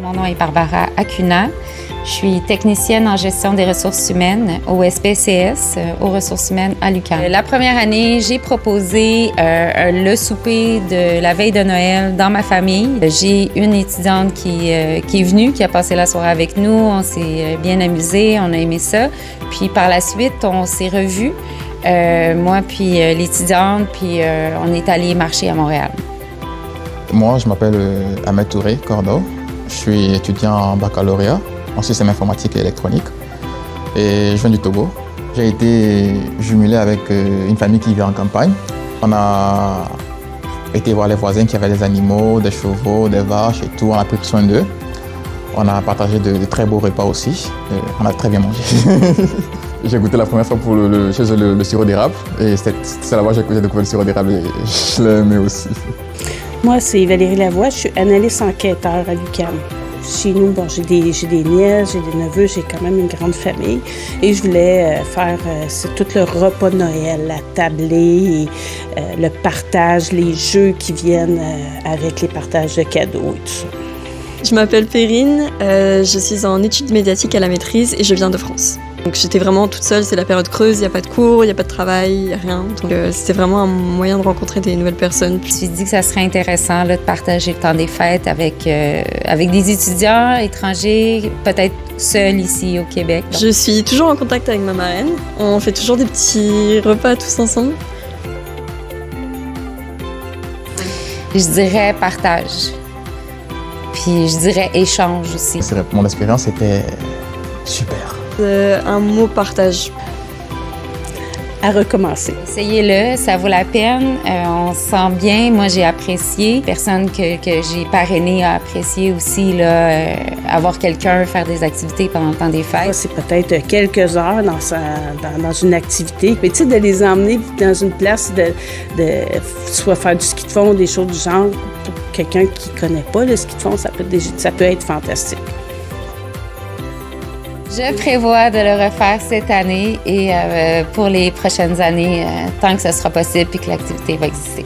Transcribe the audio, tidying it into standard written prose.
Mon nom est Barbara Acuna. Je suis technicienne en gestion des ressources humaines au SPCS, aux ressources humaines à l'UQAM. La première année, j'ai proposé le souper de la veille de Noël dans ma famille. J'ai une étudiante qui est venue, qui a passé la soirée avec nous. On s'est bien amusés, on a aimé ça. Puis par la suite, on s'est revus, moi puis l'étudiante, puis on est allé marcher à Montréal. Moi, je m'appelle Ahmed Touré Cordeau. Je suis étudiant en baccalauréat en système informatique et électronique. Et je viens du Togo. J'ai été jumelé avec une famille qui vit en campagne. On a été voir les voisins qui avaient des animaux, des chevaux, des vaches et tout. On a pris soin d'eux. On a partagé de très beaux repas aussi. Et on a très bien mangé. J'ai goûté la première fois chez eux le sirop d'érable. Et c'est là-bas que j'ai découvert le sirop d'érable et je l'ai aimé aussi. Moi, c'est Valérie Lavoie. Je suis analyste enquêteur à l'UQAM. Chez nous, bon, j'ai des nièces, j'ai des neveux, j'ai quand même une grande famille. Et je voulais faire tout le repas de Noël, la tablée, le partage, les jeux qui viennent avec les partages de cadeaux et tout ça. Je m'appelle Perrine, je suis en études médiatiques à la maîtrise et je viens de France. Donc j'étais vraiment toute seule, c'est la période creuse, il n'y a pas de cours, il n'y a pas de travail, il n'y a rien. Donc c'était vraiment un moyen de rencontrer des nouvelles personnes. Je me suis dit que ça serait intéressant là, de partager le temps des fêtes avec des étudiants étrangers, peut-être seuls ici au Québec. Donc. Je suis toujours en contact avec ma marraine. On fait toujours des petits repas tous ensemble. Je dirais partage. Puis je dirais échange aussi. Mon expérience était super. Un mot partage. À recommencer. Essayez-le, ça vaut la peine. On se sent bien. Moi, j'ai apprécié. Personne que j'ai parrainée a apprécié aussi là, avoir quelqu'un faire des activités pendant le temps des fêtes. C'est peut-être quelques heures dans une activité. Mais tu sais, de les emmener dans une place soit faire du ski de fond, des choses du genre, pour quelqu'un qui ne connaît pas le ski de fond, ça peut être fantastique. Je prévois de le refaire cette année et pour les prochaines années, tant que ce sera possible et que l'activité va exister.